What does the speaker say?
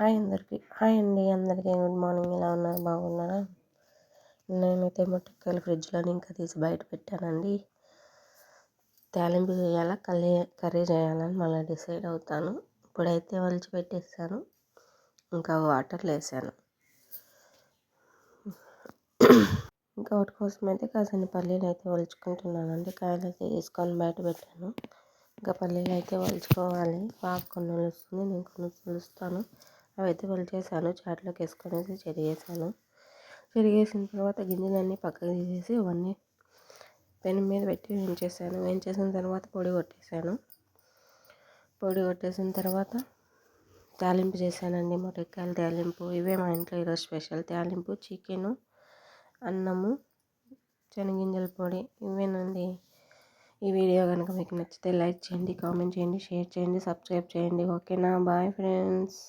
Hi అండి అందరికీ good morning. ఎలా ఉన్నారు? బాగున్నారా? నేనైతే ముట్టక్కాయలు ఫ్రిడ్జ్లో ఇంకా తీసి బయట పెట్టానండి. తాలింపు చేయాలా కర్రీ చేయాలని మళ్ళీ డిసైడ్ అవుతాను. ఇప్పుడైతే ఒలిచి పెట్టేస్తాను, ఇంకా వాటర్లో వేసాను. ఇంకా వాటి కోసం అయితే కాసిన పల్లీలు అయితే ఒలుచుకుంటున్నానండి. కాయలు అయితే తీసుకొని బయట పెట్టాను. ఇంకా పల్లీలు అయితే ఒలుచుకోవాలి. పాప కొన్ని ఒలుస్తుంది, నేను కొన్ని ఒలుస్తాను. అవి అయితే ఒలిచేసాను, చాట్లోకి వేసుకొనేసి చెరిగేసాను. చెరిగేసిన తర్వాత గింజలన్నీ పక్కకు తీసేసి అవన్నీ పెనం మీద పెట్టి వేయించేసిన తర్వాత పొడి కొట్టేసిన తర్వాత తాలింపు చేశానండి. ముట్టక్కాయల తాలింపు. ఇవే మా ఇంట్లో ఈరోజు స్పెషల్. తాలింపు, చికెను, అన్నము, శనగింజల పొడి ఇవేనండి. ఈ వీడియో కనుక మీకు నచ్చితే లైక్ చేయండి, కామెంట్ చేయండి, షేర్ చేయండి, సబ్స్క్రైబ్ చేయండి. ఓకేనా? Bye friends.